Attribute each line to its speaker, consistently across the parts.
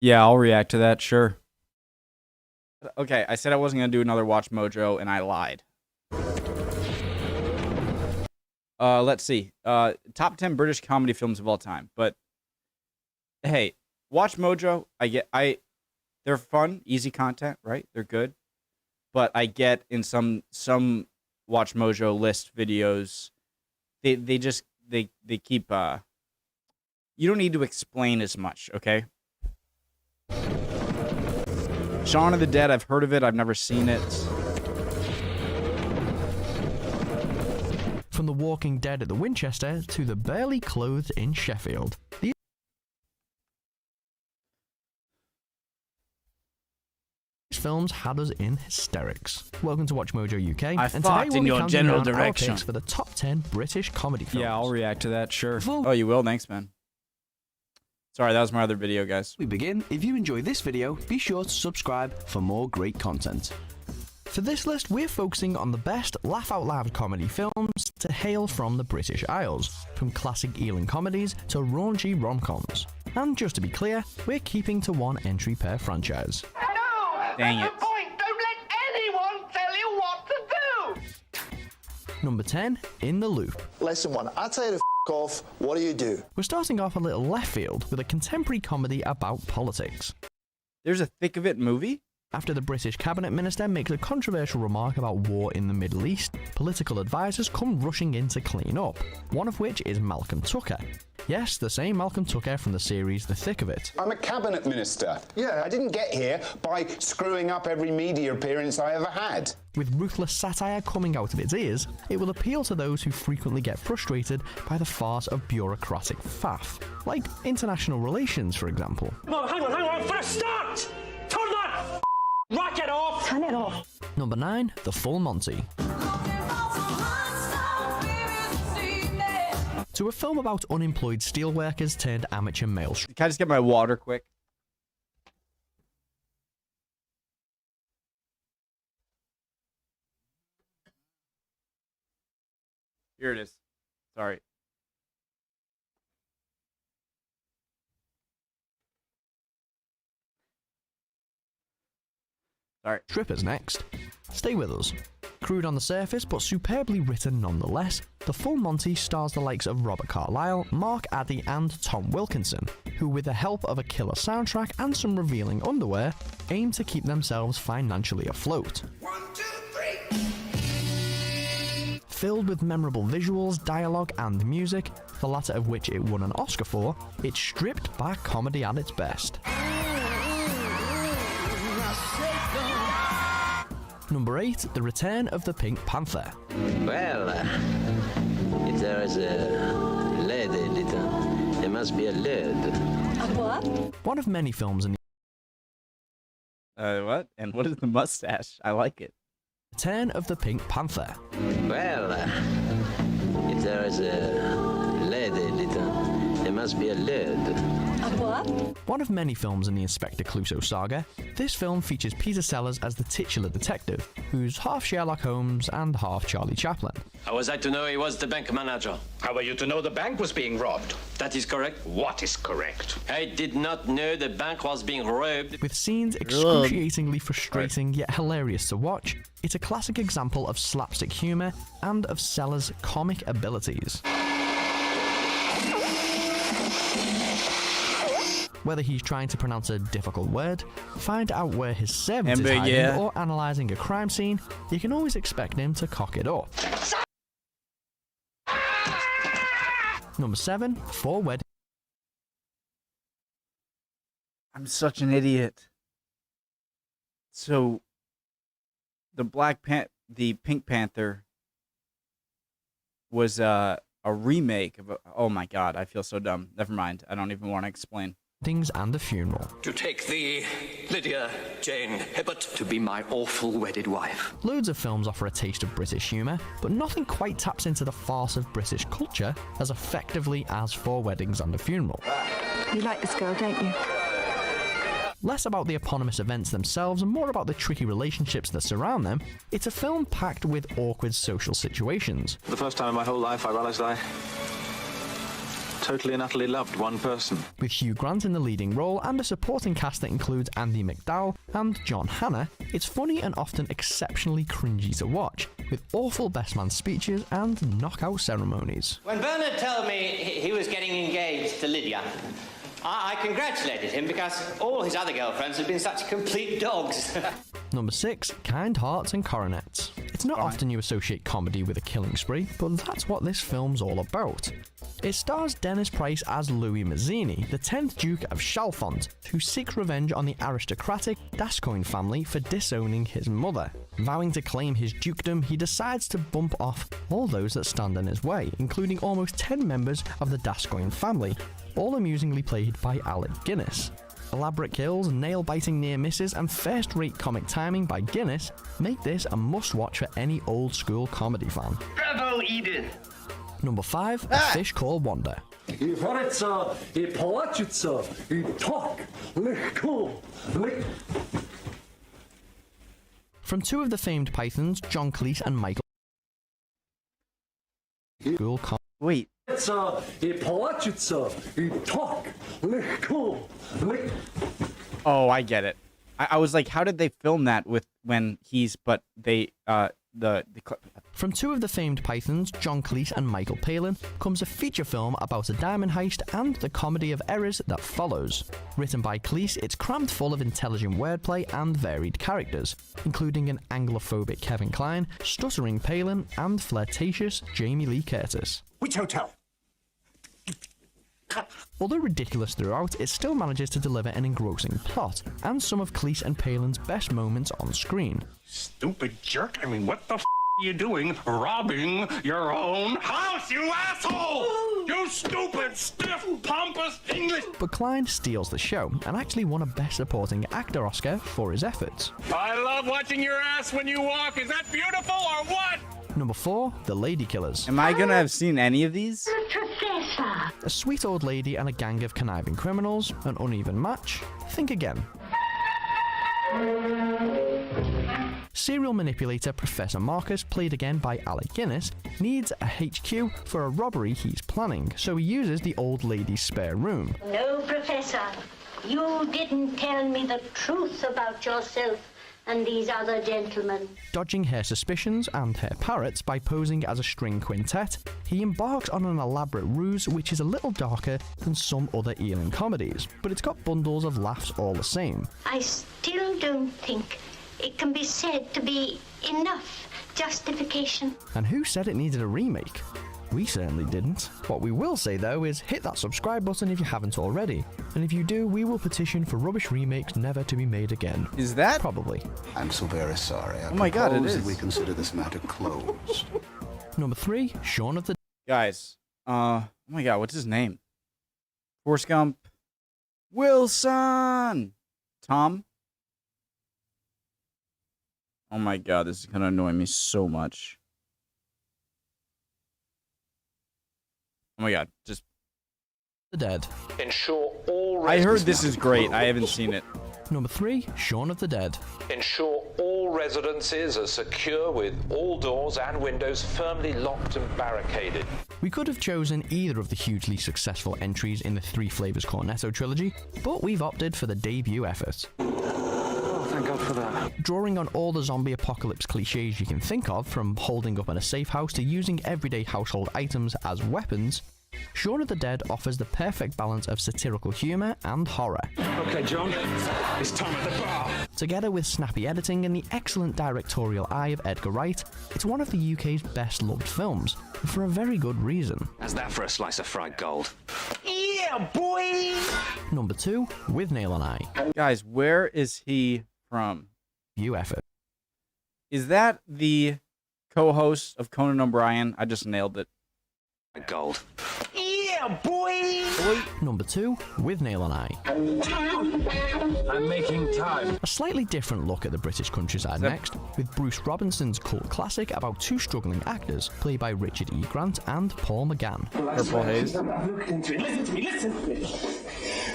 Speaker 1: Yeah, I'll react to that, sure. Okay, I said I wasn't going to do another Watch Mojo, and I lied. Let's see. Top 10 British comedy films of all time. But, hey, Watch Mojo, they're fun, easy content, right? They're good. But I get in some Watch Mojo list videos, they keep, you don't need to explain as much, okay? Shaun of the Dead, I've heard of it. I've never seen it.
Speaker 2: From The Walking Dead at the Winchester to The Barely Clothed in Sheffield. These films had us in hysterics. Welcome to Watch Mojo UK.
Speaker 1: I fought in your general direction
Speaker 2: for the top 10 British comedy films.
Speaker 1: Yeah, I'll react to that, sure. Oh, you will? Thanks, man. Sorry, that was my other video, guys.
Speaker 3: We begin. If you enjoy this video, be sure to subscribe for more great content.
Speaker 2: For this list, we're focusing on the best laugh-out-loud comedy films to hail from the British Isles, from classic Ealing comedies to raunchy rom-coms. And just to be clear, we're keeping to one entry per franchise.
Speaker 4: No!
Speaker 1: Dang
Speaker 4: That's
Speaker 1: it.
Speaker 4: the point! Don't let anyone tell you what to do!
Speaker 2: Number 10, In the Loop.
Speaker 5: Lesson 1. I tell you to f*** off, what do?
Speaker 2: We're starting off a little left field with a contemporary comedy about politics.
Speaker 1: There's a Thick of It movie?
Speaker 2: After the British cabinet minister makes a controversial remark about war in the Middle East, political advisors come rushing in to clean up, one of which is Malcolm Tucker. Yes, the same Malcolm Tucker from the series The Thick of It.
Speaker 6: I'm a cabinet minister. Yeah, I didn't get here by screwing up every media appearance I ever had.
Speaker 2: With ruthless satire coming out of its ears, it will appeal to those who frequently get frustrated by the farce of bureaucratic faff, like international relations, for example.
Speaker 7: No, hang on, for a start! Turn that racket off!
Speaker 8: Turn it off.
Speaker 2: Number 9, The Full Monty. To a film about unemployed steelworkers turned amateur male.
Speaker 1: Can I just get my water quick? Here it is. Sorry.
Speaker 2: Strippers next. Stay with us. Crude on the surface, but superbly written nonetheless, The Full Monty stars the likes of Robert Carlyle, Mark Addy, and Tom Wilkinson, who, with the help of a killer soundtrack and some revealing underwear, aim to keep themselves financially afloat.
Speaker 4: 1, 2, 3.
Speaker 2: Filled with memorable visuals, dialogue, and music, the latter of which it won an Oscar for, it's stripped back comedy at its best. Number 8, The Return of the Pink Panther.
Speaker 9: Well, if there is a lady, there must be a lid.
Speaker 8: A what?
Speaker 2: One of many films in the
Speaker 1: What? And what is the mustache? I like it.
Speaker 2: Return of the Pink Panther.
Speaker 9: Well, if there is a lady, there must be a lid.
Speaker 8: A what?
Speaker 2: One of many films in the Inspector Clouseau saga, this film features Peter Sellers as the titular detective, who's half Sherlock Holmes and half Charlie Chaplin.
Speaker 7: How was I to know he was the bank manager?
Speaker 10: How were you to know the bank was being robbed?
Speaker 7: That is correct.
Speaker 10: What is correct?
Speaker 7: I did not know the bank was being robbed.
Speaker 2: With scenes excruciatingly frustrating yet hilarious to watch, it's a classic example of slapstick humour and of Sellers' comic abilities. Whether he's trying to pronounce a difficult word, find out where his servant is hiding, or analysing a crime scene, you can always expect him to cock it up. Number 7, Four Weddings.
Speaker 1: I'm such an idiot. So, the Pink Panther was a remake of oh my god, I feel so dumb. Never mind. I don't even want to explain.
Speaker 2: And a Funeral.
Speaker 10: To take thee, Lydia Jane Hibbert, to be my awful wedded wife.
Speaker 2: Loads of films offer a taste of British humour, but nothing quite taps into the farce of British culture as effectively as Four Weddings and a Funeral.
Speaker 8: You like this girl, don't you?
Speaker 2: Less about the eponymous events themselves and more about the tricky relationships that surround them, it's a film packed with awkward social situations.
Speaker 11: For the first time in my whole life, I realised totally and utterly loved one person.
Speaker 2: With Hugh Grant in the leading role and a supporting cast that includes Andy McDowell and John Hannah, it's funny and often exceptionally cringy to watch, with awful best man speeches and knockout ceremonies.
Speaker 12: When Bernard told me he was getting engaged to Lydia, I congratulated him because all his other girlfriends had been such complete dogs.
Speaker 2: Number 6, Kind Hearts and Coronets. It's not often you associate comedy with a killing spree, but that's what this film's all about. It stars Dennis Price as Louis Mazzini, the 10th Duke of Chalfont, who seeks revenge on the aristocratic Gascoigne family for disowning his mother. Vowing to claim his dukedom, he decides to bump off all those that stand in his way, including almost 10 members of the Gascoigne family, all amusingly played by Alec Guinness. Elaborate kills, nail-biting near misses, and first-rate comic timing by Guinness make this a must-watch for any old-school comedy fan.
Speaker 4: Bravo, Edith!
Speaker 2: Number 5, A Fish Called Wanda.
Speaker 7: I wraca, I palačica, I tak, lehko,
Speaker 2: From two of the famed Pythons, John Cleese and Michael.
Speaker 1: Wait. Oh, I get it. I was like, how did they film that with when he's
Speaker 2: From two of the famed Pythons, John Cleese and Michael Palin, comes a feature film about a diamond heist and the comedy of errors that follows. Written by Cleese, it's crammed full of intelligent wordplay and varied characters, including an Anglophobic Kevin Kline, stuttering Palin, and flirtatious Jamie Lee Curtis.
Speaker 7: Which hotel?
Speaker 2: Although ridiculous throughout, it still manages to deliver an engrossing plot, and some of Cleese and Palin's best moments on screen.
Speaker 7: Stupid jerk, I mean, what the f*** are you doing? Robbing your own house, you asshole! You stupid, stiff, pompous English...
Speaker 2: But Kline steals the show, and actually won a Best Supporting Actor Oscar for his efforts.
Speaker 7: I love watching your ass when you walk, is that beautiful or what?
Speaker 2: Number 4, The Lady Killers.
Speaker 1: Am I gonna have seen any of these?
Speaker 8: Professor!
Speaker 2: A sweet old lady and a gang of conniving criminals, an uneven match? Think again. Serial manipulator Professor Marcus, played again by Alec Guinness, needs a HQ for a robbery he's planning, so he uses the old lady's spare room.
Speaker 8: No, Professor. You didn't tell me the truth about yourself and these other gentlemen.
Speaker 2: Dodging her suspicions and her parrots by posing as a string quintet, he embarks on an elaborate ruse which is a little darker than some other Ealing comedies, but it's got bundles of laughs all the same.
Speaker 8: I still don't think it can be said to be enough justification.
Speaker 2: And who said it needed a remake? We certainly didn't. What we will say though is hit that subscribe button if you haven't already. And if you do, we will petition for rubbish remakes never to be made again.
Speaker 1: Is that?
Speaker 2: Probably.
Speaker 5: I'm so very sorry.
Speaker 1: Oh my god, it is.
Speaker 5: That we consider this matter closed.
Speaker 2: Number 3, Shaun of the...
Speaker 1: Guys, oh my god, what's his name? Forrest Gump. Wilson! Tom? Oh my god, this is gonna annoy me so much. Oh my god, just...
Speaker 2: The Dead.
Speaker 10: Ensure all
Speaker 1: I heard this is great. I haven't seen it.
Speaker 2: Number 3, Shaun of the Dead.
Speaker 10: Ensure all residences are secure with all doors and windows firmly locked and barricaded.
Speaker 2: We could have chosen either of the hugely successful entries in the Three Flavors Cornetto trilogy, but we've opted for the debut effort.
Speaker 11: Oh, thank God for that.
Speaker 2: Drawing on all the zombie apocalypse cliches you can think of, from holding up in a safe house to using everyday household items as weapons, Shaun of the Dead offers the perfect balance of satirical humour and horror.
Speaker 7: Okay, John, it's time at the bar.
Speaker 2: Together with snappy editing and the excellent directorial eye of Edgar Wright, it's one of the UK's best loved films, and for a very good reason.
Speaker 11: How's that for a slice of fried gold?
Speaker 4: Yeah, boy!
Speaker 2: Number 2, With Nail and I.
Speaker 1: Guys, where is he from?
Speaker 2: Debut effort.
Speaker 1: Is that the co-host of Conan O'Brien? I just nailed it.
Speaker 11: Gold.
Speaker 4: Yeah, boy!
Speaker 2: Number 2, With Nail and I.
Speaker 7: I'm making time.
Speaker 2: A slightly different look at the British countryside next, with Bruce Robinson's cult classic about two struggling actors, played by Richard E. Grant and Paul McGann.
Speaker 1: Purple Haze.
Speaker 7: Listen to me, listen to me.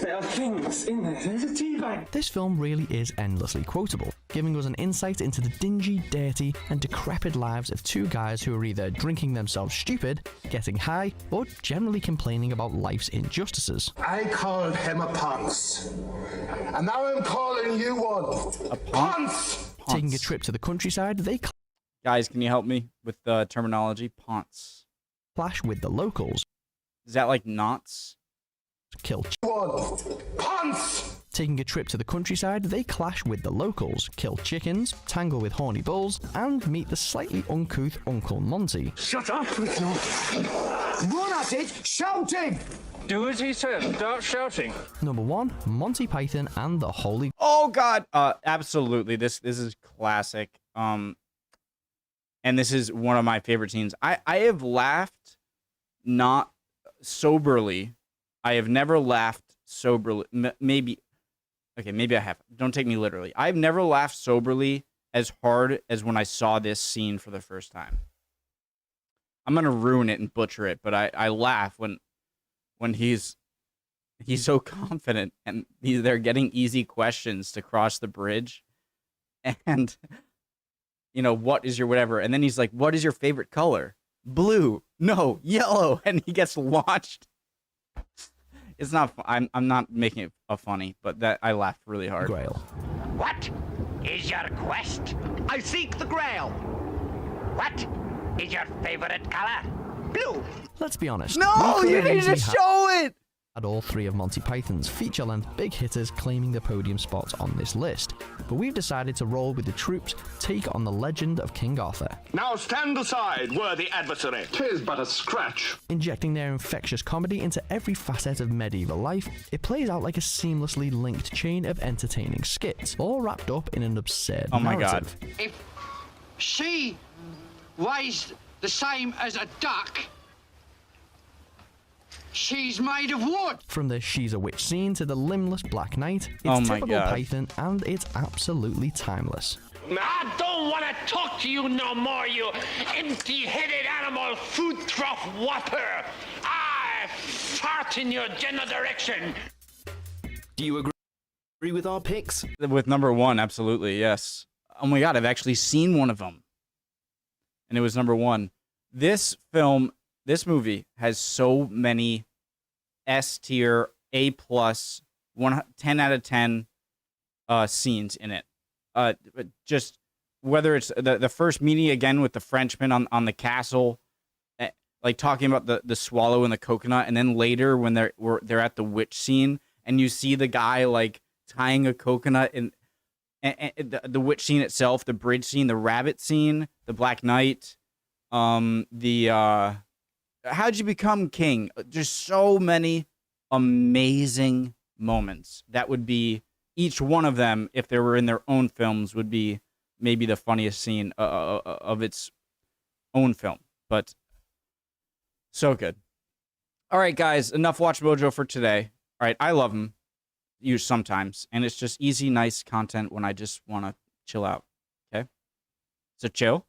Speaker 13: There are things in there. There's a tea bag.
Speaker 2: This film really is endlessly quotable, giving us an insight into the dingy, dirty, and decrepit lives of two guys who are either drinking themselves stupid, getting high, or generally complaining about life's injustices.
Speaker 14: I called him a ponce. And now I'm calling you one.
Speaker 1: A ponce?
Speaker 2: Taking a trip to the countryside, they
Speaker 1: Guys, can you help me with the terminology? Ponce.
Speaker 2: clash with the locals.
Speaker 1: Is that like knots?
Speaker 2: Kill
Speaker 14: one. Ponce!
Speaker 2: Taking a trip to the countryside, they clash with the locals, kill chickens, tangle with horny bulls, and meet the slightly uncouth Uncle Monty.
Speaker 13: Shut up!
Speaker 14: Run at it, shouting!
Speaker 13: Do as he says. Start shouting.
Speaker 2: Number 1, Monty Python and the Holy...
Speaker 1: Oh God! Absolutely. This is classic. And this is one of my favorite scenes. I have laughed not soberly. I have never laughed soberly. Maybe I have. Don't take me literally. I've never laughed soberly as hard as when I saw this scene for the first time. I'm gonna ruin it and butcher it, but I laugh when he's so confident and they're getting easy questions to cross the bridge, and you know, what is your whatever, and then he's like, what is your favorite color? Blue. No, yellow. And he gets launched. It's not. I'm not making it a funny, but that I laughed really hard.
Speaker 2: Grail.
Speaker 4: What is your quest? I seek the Grail. What is your favorite color? Blue.
Speaker 2: Let's be honest.
Speaker 1: No, you need to show it.
Speaker 2: Had all 3 of Monty Python's feature-length big hitters claiming the podium spots on this list, but we've decided to roll with the troops' take on the legend of King Arthur.
Speaker 7: Now stand aside, worthy adversary. 'Tis but a scratch.
Speaker 2: Injecting their infectious comedy into every facet of medieval life, it plays out like a seamlessly linked chain of entertaining skits, all wrapped up in an absurd narrative.
Speaker 15: If she weighs the same as a duck, she's made of wood.
Speaker 2: From the She's a Witch scene to the limbless Black Knight, it's
Speaker 1: Oh my
Speaker 2: typical
Speaker 1: God.
Speaker 2: Python, and it's absolutely timeless.
Speaker 7: I don't want to talk to you no more, you empty-headed animal food trough whopper. I fart in your general direction.
Speaker 3: Do you agree with our picks?
Speaker 1: With number 1, absolutely, yes. Oh my God, I've actually seen one of them, and it was number 1. This movie has so many S tier, A+, 10 out of 10 scenes in it. Just whether it's the first meeting again with the Frenchman on the castle, like talking about the swallow and the coconut, and then later when they're at the witch scene and you see the guy like tying a coconut, and the witch scene itself, the bridge scene, the rabbit scene, the Black Knight, how'd you become king? There's so many amazing moments. That would be, each one of them, if they were in their own films, would be maybe the funniest scene of its own film. But so good. All right, guys, enough Watch Mojo for today. All right, I love them. You sometimes. And it's just easy, nice content when I just want to chill out. Okay? So chill.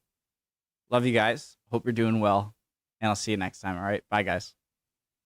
Speaker 1: Love you guys. Hope you're doing well. And I'll see you next time. All right? Bye, guys.